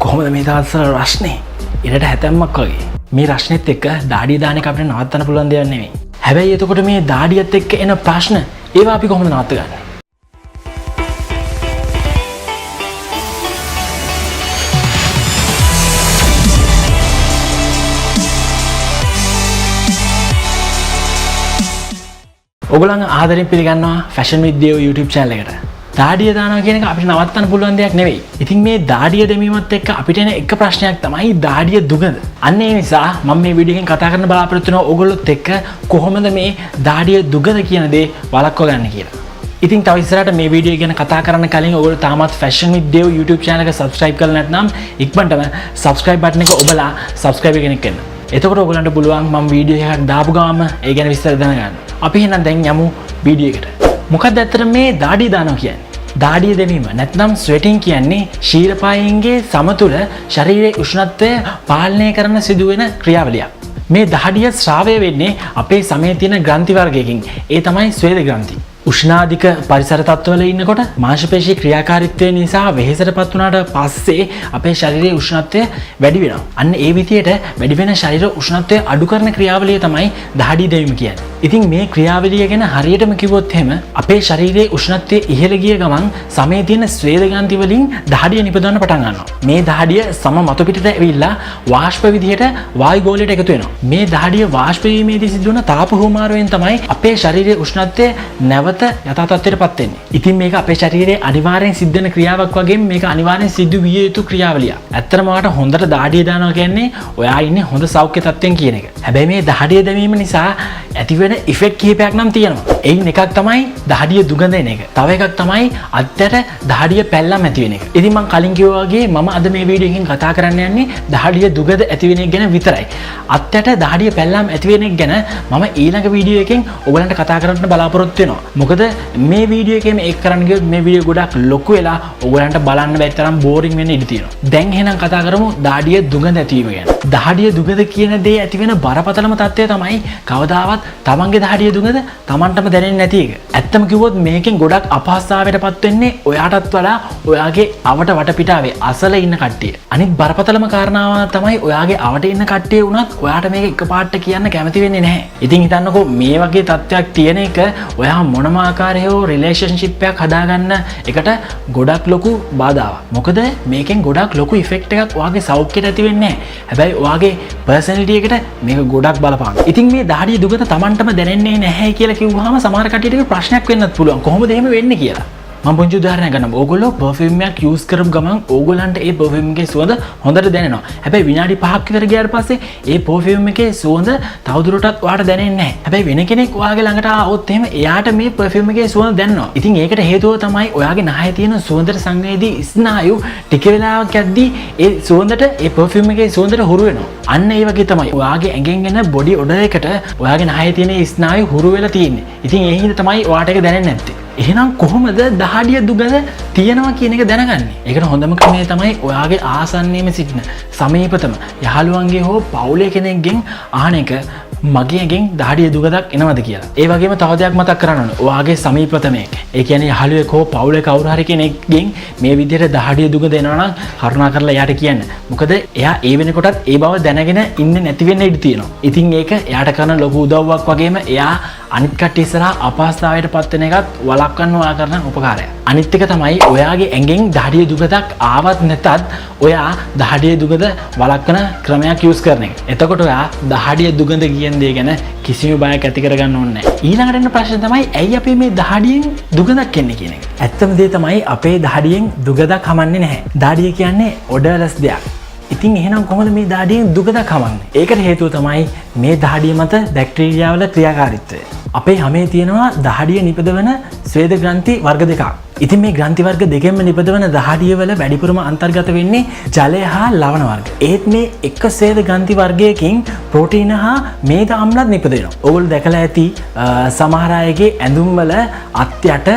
කොහොමද මේ දවස්වල රස්නේ ඉරට හැතැම්මක් වගේ මේ රස්නෙත් එක්ක දාඩිය දාන එක අපිට නවත්තන්න පුළුවන් දෙයක් නෙමෙයි. හැබැයි එතකොට මේ දාඩියත් එක්ක එන ප්‍රශ්න ඒවා අපි කොහොමද නවත්තගන්නේ? ඔයගොල්ලන් ආදරෙන් පිළිගන්නවා ෆැෂන් විත් දේව YouTube channel එකට. දාඩිය දානවා කියන එක අපිට නවත්තන්න පුළුවන් දෙයක් නෙවෙයි. ඉතින් මේ දාඩිය දැමීමත් එක්ක අපිට එන එක ප්‍රශ්නයක් තමයි දාඩිය දුගඳ. අන්න ඒ නිසා මම මේ වීඩියෝ එකෙන් කතා කරන්න බලාපොරොත්තු වෙනවා ඔයගොල්ලොත් එක්ක කොහොමද මේ දාඩිය දුගඳ කියන දේ වළක්ව ගන්න කියලා. ඉතින් තව ඉස්සරහට මේ වීඩියෝ ගැන කතා කරන්න කලින් ඔයගොල්ලෝ තාමත් ෆැෂන් විත් දේව YouTube channel එක subscribe කරලා නැත්නම් ඉක්මනටම subscribe button එක ඔබලා subscribe කෙනෙක් වෙන්න. එතකොට ඔයගොල්ලන්ට පුළුවන් මම වීඩියෝ එකක් දාපු ගාම ඒ ගැන විස්තර දැනගන්න. අපි එහෙනම් දැන් යමු වීඩියෝ එකට. මොකක්ද ඇත්තට මේ දාඩිය දානවා කියන්නේ? දාඩිය දැමීම නැත්නම් ස්වෙටින් කියන්නේ ශීලපායන්ගේ සමතුල ශරීරයේ උෂ්ණත්වය පාලනය කරන සිදුවෙන ක්‍රියාවලියක්. මේ දාඩිය ස්‍රාවය වෙන්නේ අපේ සමේ තියෙන ග්‍රන්ථි වර්ගයකින්. ඒ තමයි ස්වේද ග්‍රන්ථි. උෂ්ණාධික පරිසර තත්ත්වවල ඉන්නකොට මාංශපේශී ක්‍රියාකාරීත්වය නිසා වෙහෙසටපත් වුණාට පස්සේ අපේ ශරීරයේ උෂ්ණත්වය වැඩි වෙනවා. අන්න ඒ විදිහට වැඩි වෙන ශරීර උෂ්ණත්වය අඩු කරන ක්‍රියාවලිය තමයි දාඩිය දැමීම කියන්නේ. ඉතින් මේ ක්‍රියාවලිය ගැන හරියටම කිව්වොත් එහෙම අපේ ශරීරයේ උෂ්ණත්වය ඉහළ ගිය ගමන් සමේ තියෙන ස්වේද ග්‍රන්ථි වලින් දාඩිය නිපදවන්න පටන් ගන්නවා. මේ දාඩිය සම මතු පිටට ඇවිල්ලා වාෂ්ප විදිහට වායු ගෝලයට එකතු වෙනවා. මේ දාඩිය වාෂ්ප වීමේදී සිදුවන තාප හුවමාරුවෙන් තමයි අපේ ශරීරයේ උෂ්ණත්වය නැවත යථා තත්ත්වයටපත් වෙන්නේ. ඉතින් මේක අපේ ශරීරයේ අනිවාර්යෙන් සිද්ධ වෙන ක්‍රියාවක් වගේම මේක අනිවාර්යෙන් සිදු විය යුතු ක්‍රියාවලියක්. ඇත්තටම ඔයාලට හොඳට දාඩිය දානවා කියන්නේ ඔයා ඉන්නේ හොඳ සෞඛ්‍ය තත්ත්වයෙන් කියන එක. හැබැයි මේ දාඩිය දැමීම නිසා ඇතිවෙන ඉෆෙක්ට් කිහිපයක් නම් තියෙනවා. එයින් එකක් තමයි දාඩිය දුගඳ එන එක. තව එකක් තමයි අද්දට දාඩිය පැල්ලම් ඇති වෙන එක. ඉතින් මම කලින් කිව්වා වගේ මම අද මේ වීඩියෝ එකෙන් කතා කරන්න යන්නේ දාඩිය දුගඳ ඇති වෙන එක ගැන විතරයි. අද්දට දාඩිය පැල්ලම් ඇති වෙන එක ගැන මම ඊළඟ වීඩියෝ එකෙන් ඔයගලන්ට කතා කරන්න බලාපොරොත්තු වෙනවා. මොකද මේ වීඩියෝ එකේ මේක කරන්න ගියොත් මේ වීඩියෝ ගොඩක් ලොකු වෙලා ඔයගලන්ට බලන්න බැරි තරම් බෝරින් වෙන්න ඉඩ තියෙනවා. දැන් එහෙනම් කතා කරමු දාඩිය දුගඳ ඇතිවීම ගැන. දාඩිය දුගඳ කියන දේ ඇති වෙන බරපතලම තත්ත්වය තමයි කවදාවත් තමන්ගේ දාඩිය දුගඳ තමන්ටම දැනෙන්නේ නැති එක. ඇත්තම කිව්වොත් මේකෙන් ගොඩක් අපහසුතාවයටපත් වෙන්නේ ඔයාටත් වඩා ඔයාගේ අවට වටපිටාවේ අසල ඉන්න කට්ටිය. අනිත් බරපතලම කාරණාව තමයි ඔයාගේ අවට ඉන්න කට්ටිය වුණත් ඔයාට මේක එකපාරට කියන්න කැමති වෙන්නේ නැහැ. ඉතින් හිතන්නකෝ මේ වගේ තත්ත්වයක් තියෙන එක ඔයා මොනම ආකාරයක රිලේෂන්ෂිප් එකක් හදාගන්න එකට ගොඩක් ලොකු බාධාවක්. මොකද මේකෙන් ගොඩක් ලොකු ඉෆෙක්ට් එකක් ඔයාගේ සෞඛ්‍යයට ඇති වෙන්නේ නැහැ. හැබැයි ඔයාගේ පර්සනැලිටි එකට මේක ගොඩක් බලපානවා. ඉතින් මේ දාඩිය දුගඳ තමන්ටම දැනෙන්නේ නැහැ කියලා කිව්වහම සමහර කට්ටියට ප්‍රශ්නයක් වෙන්නත් පුළුවන්. කොහොමද එහෙම වෙන්නේ කියලා. මම පුංචි උදාහරණයක් ගන්නම්. ඕගොල්ලෝ පර්ෆියුම් එකක් යූස් කරපු ගමන් ඕගොල්ලන්ට ඒ පර්ෆියුම් එකේ සුවඳ හොඳට දැනෙනවා. හැබැයි විනාඩි 5ක් විතර ගියාට පස්සේ ඒ පර්ෆියුම් එකේ සුවඳ තවදුරටත් ඔයාට දැනෙන්නේ නැහැ. හැබැයි වෙන කෙනෙක් ඔයාගේ ළඟට ආවොත් එහෙම එයාට මේ පර්ෆියුම් එකේ සුවඳ දැනෙනවා. ඉතින් ඒකට හේතුව තමයි ඔයාගේ නහයේ තියෙන සුවඳට සංවේදී ස්නායු ටික වෙලාවක් යද්දී ඒ සුවඳට ඒ පර්ෆියුම් එකේ සුවඳට හුරු වෙනවා. අන්න ඒ වගේ තමයි ඔයාගේ ඇඟෙන් එන බොඩි ඔඩර් එකට ඔයාගේ නහයේ තියෙන ස්නායු හුරු වෙලා තියෙන්නේ. ඉතින් ඒ හින්දා තමයි ඔයාට ඒක දැනෙන්නේ නැත්තේ. එහෙනම් කොහොමද දාඩිය දුගඳ තියෙනවා කියන එක දැනගන්නේ? ඒකට හොඳම ක්‍රමය තමයි ඔයාගේ ආසන්නයේම සිටින සමීපතම යහළුවන්ගේ හෝ පවුලේ කෙනෙක්ගෙන් අහන එක මගේ ඇඟෙන් දාඩිය දුගඳක් එනවද කියලා. ඒ වගේම තව දෙයක් මතක් කරගන්න ඕනේ. ඔයාගේ සමීපතම එක. ඒ කියන්නේ යහළුවෙක් හෝ පවුලේ කවුරු හරි කෙනෙක්ගෙන් මේ විදිහට දාඩිය දුගඳ එනවා නම් කරුණාකරලා එයාට කියන්න. මොකද එයා ඒ වෙනකොටත් ඒ බව දැනගෙන ඉන්නේ නැති වෙන්න ඉඩ තියෙනවා. ඉතින් ඒක එයාට කරන ලොකු උදව්වක් වගේම එයා අනිත් කට්ටිය ඉස්සරහා අපහසුතාවයට පත් වෙන එකත් වළක්වන්න ඔයා කරන උපකාරයක්. අනිත් එක තමයි ඔයාගේ ඇඟෙන් දාඩිය දුගඳක් ආවත් නැතත් ඔයා දාඩිය දුගඳ වළක්වන ක්‍රමයක් යූස් කරන එක. එතකොට ඔයා දාඩිය දුගඳ කියන දේ ගැන කිසිම බයක් ඇති කරගන්න ඕනේ නැහැ. ඊළඟට එන ප්‍රශ්නේ තමයි ඇයි අපි මේ දාඩියෙන් දුගඳක් එන්නේ කියන එක. ඇත්තම දේ තමයි අපේ දාඩියෙන් දුගඳක් හමන්නේ නැහැ. දාඩිය කියන්නේ ඔඩර්ලස් දෙයක්. ඉතින් එහෙනම් කොහොමද මේ දාඩියෙන් දුගඳක් හමන්නේ? ඒකට හේතුව තමයි මේ දාඩිය මත බැක්ටීරියාවල ක්‍රියාකාරීත්වය. අපේ හැමේ තියෙනවා දාඩිය නිපදවන ස්වේද ග්‍රන්ථි වර්ග දෙකක්. ඉතින් මේ ග්‍රන්ථි වර්ග දෙකෙන්ම නිපදවන දාඩිය වල වැඩිපුරම අන්තර්ගත වෙන්නේ ජලය හා ලවණ වර්ග. ඒත් මේ එක ස්වේද ග්‍රන්ථි වර්ගයකින් ප්‍රෝටීන හා මේද අම්ලත් නිපදවෙනවා. ඕගොල්ලෝ දැකලා ඇති සමහර අයගේ ඇඳුම් වල අත් යට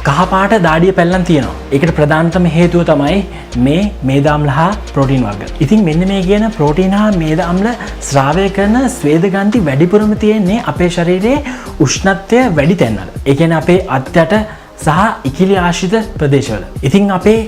කහපාට දාඩිය පැල්ලම් තියෙනවා. ඒකට ප්‍රධානතම හේතුව තමයි මේ මේද අම්ල හා ප්‍රෝටීන් වර්ග. ඉතින් මෙන්න මේ කියන ප්‍රෝටීන් හා මේද අම්ල ස්‍රාවය කරන ස්වේද ග්‍රන්ථි වැඩිපුරම තියෙන්නේ අපේ ශරීරයේ උෂ්ණත්වය වැඩි තැන්වල. ඒ කියන්නේ අපේ අත් යට සහ ඉකිලි ආශ්‍රිත ප්‍රදේශවල. ඉතින් අපේ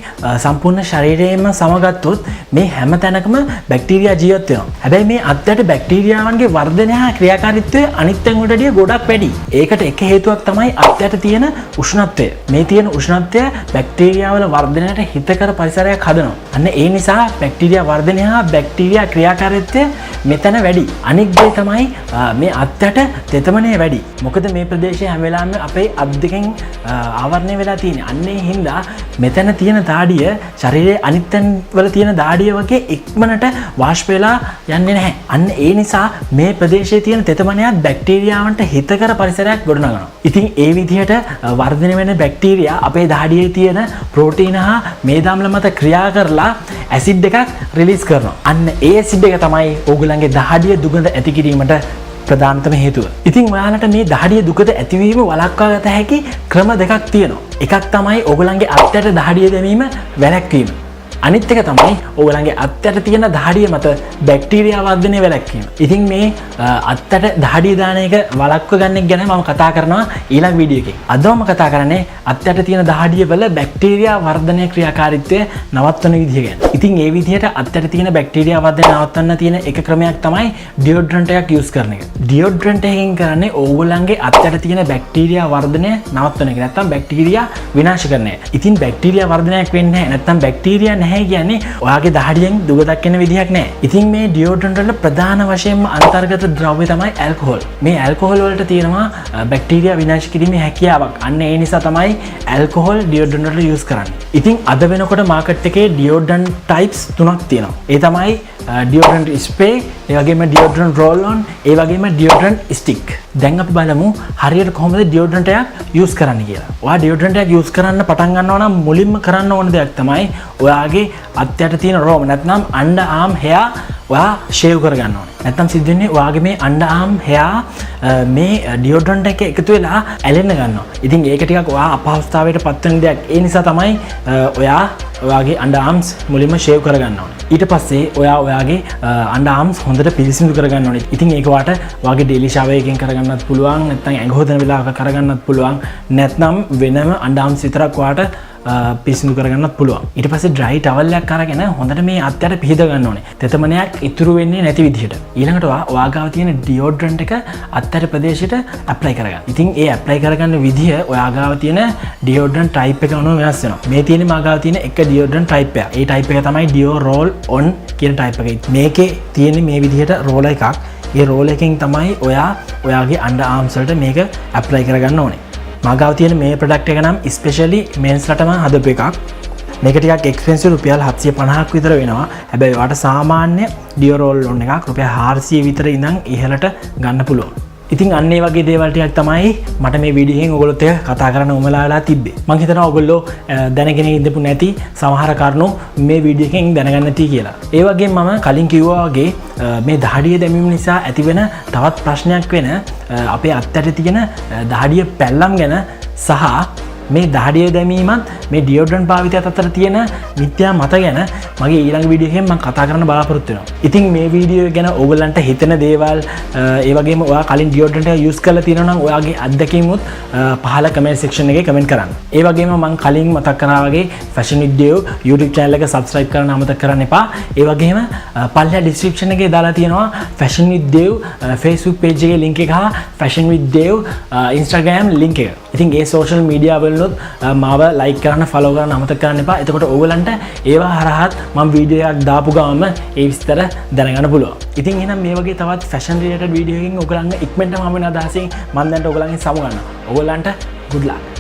සම්පූර්ණ ශරීරයේම සමගත්තොත් මේ හැම තැනකම බැක්ටීරියා ජීවත් වෙනවා. හැබැයි මේ අත්යට බැක්ටීරියාවන්ගේ වර්ධනය හා ක්‍රියාකාරීත්වය අනිත් තැන් වලට වඩා ගොඩක් වැඩි. ඒකට එක හේතුවක් තමයි අත්යට තියෙන උෂ්ණත්වය. මේ තියෙන උෂ්ණත්වය බැක්ටීරියාවල වර්ධනයට හිතකර පරිසරයක් හදනවා. අන්න ඒ නිසා බැක්ටීරියා වර්ධනය හා බැක්ටීරියා ක්‍රියාකාරීත්වය මෙතන වැඩි. අනිත් දේ තමයි මේ අත්යට තෙතමනය වැඩි. මොකද මේ ප්‍රදේශයේ හැම වෙලාවෙම අපේ අත් දෙකෙන් ආවරණය වෙලා තියෙන්නේ. අන්නේ හින්දා මෙතන තියෙන දාඩිය ශරීරයේ අනිත් තැන් වල තියෙන දාඩිය වගේ ඉක්මනට වාෂ්ප වෙලා යන්නේ නැහැ. අන්න ඒ නිසා මේ ප්‍රදේශයේ තියෙන තෙතමනයත් බැක්ටීරියාවන්ට හිතකර පරිසරයක් ගොඩනගනවා. ඉතින් ඒ විදිහට වර්ධනය වෙන බැක්ටීරියා අපේ දාඩියේ තියෙන ප්‍රෝටීන හා මේදාම්ල මත ක්‍රියා කරලා ඇසිඩ් එකක් රිලීස් කරනවා. අන්න ඒ ඇසිඩ් එක තමයි ඕගොල්ලන්ගේ දහඩිය දුගඳ ඇති කිරීමට ප්‍රධානතම හේතුව. ඉතින් ඔයාලට මේ දහඩිය දුකද ඇතිවීම වළක්වා ගත හැකි ක්‍රම දෙකක් තියෙනවා. එකක් තමයි ඕගොල්ලන්ගේ අත්යට දහඩිය දැමීම වැළැක්වීම. අනිත් එක තමයි ඕගොල්ලන්ගේ අත්යට තියෙන දහඩිය මත බැක්ටීරියා වර්ධනය වැළැක්වීම. ඉතින් මේ අත්යට දහඩිය දාන එක වළක්ව ගන්න එක ගැන මම කතා කරනවා ඊළඟ වීඩියෝ එකේ. අද මම කතා කරන්නේ අත්යට තියෙන දහඩිය වල බැක්ටීරියා වර්ධනය ක්‍රියාකාරීත්වය නවත්වන විදිහ ගැන. ඉතින් ඒ විදිහට අත්යට තියෙන බැක්ටීරියා වර්ධනය නවත්වන්න තියෙන එක ක්‍රමයක් තමයි ඩියෝඩ්‍රන්ට් එකක් යූස් කරන එක. ඩියෝඩ්‍රන්ට් එකෙන් කරන්නේ ඕගොල්ලන්ගේ අත්යට තියෙන බැක්ටීරියා වර්ධනය නවත්වන එක. නැත්නම් බැක්ටීරියා විනාශ කරන එක. ඉතින් බැක්ටීරියා වර්ධනයක් වෙන්නේ නැහැ. නැත්නම් බැක්ටීරියා නැහැ කියන්නේ ඔයාගේ දහඩියෙන් දුගදක් එන විදිහක් නැහැ. ඉතින් මේ ඩියෝඩ්‍රන්ට් වල ප්‍රධාන වශයෙන්ම අන්තර්ගත ද්‍රව්‍ය තමයි ඇල්කොහොල්. මේ ඇල්කොහොල් වලට තියෙනවා බැක්ටීරියා විනාශ කිරීමේ හැකියාවක්. අන්න ඒ නිසා තමයි ඇල්කොහොල් ඩියෝඩ්‍රන්ට් වලට යූස් කරන්නේ. ඉතින් අද වෙනකොට මාකට් එකේ ඩියෝඩ්‍රන්ට් ටයිප්ස් 3ක් තියෙනවා. ඒ තමයි ඩියෝඩ්‍රන්ට් ස්ප්‍රේ, ඒ වගේම ඩියෝඩ්‍රන්ට් රෝල් ඔන්, ඒ වගේම ඩියෝඩ්‍රන්ට් ස්ටික්. දැන් අපි බලමු හරියට කොහොමද ඩියෝඩ්‍රන්ට් එකක් යූස් කරන්න කියලා. ඔයා ඩියෝඩ්‍රන්ට් එකක් යූස් කරන්න පටන් ගන්නවා නම් මුලින්ම කරන්න ඕන දෙයක් තමයි ඔයාගේ අත්යට තියෙන රෝම නැත්නම් අන්ඩර් ආම් හෙයා ඔයා ෂේව් කරගන්න ඕනේ. නැත්නම් සිද්ධ වෙන්නේ ඔයාගේ මේ අන්ඩර් ආම් හෙයා මේ ඩියෝඩ්‍රන්ට් එක එකතු වෙලා ඇලෙන්න ගන්නවා. ඉතින් ඒක ටිකක් ඔයා අපහසුතාවයට පත් වෙන දෙයක්. ඒ නිසා තමයි ඔයා ඔයාගේ අන්ඩර් ආම්ස් මුලින්ම ෂේව් කරගන්න ඕනේ. ඊට පස්සේ ඔයාගේ අන්ඩර් ආම්ස් හොඳට පිරිසිදු කරගන්න ඕනේ. ඉතින් ඒක ඔයාගේ ඩේලි ෂාවර් එකෙන් කරගන්නත් පුළුවන්, නැත්නම් ඇඟ හොදන වෙලාවක කරගන්නත් පුළුවන්, නැත්නම් වෙනම අන්ඩර් ආම්ස් විතරක් ඔයාට පිරිසිදු කරගන්නත් පුළුවන්. ඊට පස්සේ ඩ්‍රයි ටවල් එකක් අරගෙන හොඳට මේ අත්යට පිහද ගන්න ඕනේ. තෙතමනයක් ඉතුරු වෙන්නේ නැති විදිහට. ඊළඟට ඔයාගාව තියෙන ඩියෝඩ්‍රන්ට් එක අත්තර ප්‍රදේශයට ඇප්ලයි කරගන්න. ඉතින් ඒ ඇප්ලයි කරගන්න විදිහ ඔයාගාව තියෙන ඩියෝඩ්‍රන්ට් ටයිප් එක අනුව වෙනස් වෙනවා. මේ තියෙන්නේ මාගාව තියෙන එක ඩියෝඩ්‍රන්ට් ටයිප් එක. ඒ ටයිප් එක තමයි ඩියෝ රෝල් ඔන් කියන ටයිප් එක. මේකේ තියෙන්නේ මේ විදිහට රෝල එකක්. ඒ රෝල එකෙන් තමයි ඔයාගේ අන්ඩර් ආම්ස් වලට මේක ඇප්ලයි කරගන්න ඕනේ. මගාව තියෙන මේ ප්‍රොඩක්ට් එක නම් ස්පෙෂලි මෙන්ස්ලටම හදපු එකක්. මේක ටිකක් එක්ස්පෙන්සිව් රුපියල් 750ක් විතර වෙනවා. හැබැයි ඔයාට සාමාන්‍ය ඩියෝ රෝල් ඔන් එකක් රුපියල් 400 විතර ඉඳන් ඉහළට ගන්න පුළුවන්. ඉතින් අන්න ඒ වගේ දේවල් ටිකක් තමයි මට මේ වීඩියෝ එකෙන් ඔයගොල්ලොත් එක්ක කතා කරන්න උමලාලා තිබ්බේ. මම හිතනවා ඔයගොල්ලෝ දැනගෙන ඉඳපු නැති සමහර කරුණු මේ වීඩියෝ එකෙන් දැනගන්න නැති කියලා. ඒ වගේම මම කලින් කිව්වා වගේ මේ දහඩිය දැමීම නිසා ඇතිවෙන තවත් ප්‍රශ්නයක් වෙන අපේ අත්යට තියෙන දහඩිය පැල්ලම් ගැන සහ මේ දහඩිය දැමීමත් මේ ඩියෝඩ්‍රන්ට් භාවිතයත් අතර තියෙන මිත්‍යා මත ගැන මගේ ඊළඟ වීඩියෝ එකෙන් මම කතා කරන්න බලාපොරොත්තු වෙනවා. ඉතින් මේ වීඩියෝ ගැන ඕගොල්ලන්ට හිතෙන දේවල් ඒ වගේම ඔයා කලින් ඩියෝඩ්‍රන්ට් එක යූස් කරලා තියෙනවා නම් ඔයාගේ අත්දැකීමුත් පහළ කමෙන්ට් සෙක්ෂන් එකේ කමෙන්ට් කරන්න. ඒ වගේම මම කලින් මතක් කරා වගේ ෆැෂන් විත් ඩේව් YouTube channel එක subscribe කරන්න අමතක කරන්න එපා. ඒ වගේම පල්ලා description එකේ දාලා තියෙනවා ෆැෂන් විත් ඩේව් Facebook page එකේ link එක හා ෆැෂන් විත් ඩේව් Instagram link එක. ඉතින් ඒ social media වලනොත් මාව like කරන්න follow කරන්න අමතක කරන්න එපා. එතකොට ඕගලන්ට ඒවා හරහාත් මම වීඩියෝ එකක් දාපු ගාම ඒ විස්තර දැනගන්න පුළුවන්. ඉතින් එහෙනම් මේ වගේ තවත් fashion related වීඩියෝ එකකින් ඕගලන්ගේ ඉක්මනටම හමු වෙන අදහසින් මම දැන් ඕගලන්ගෙන් සමු ගන්නවා. ඕගලන්ට good luck.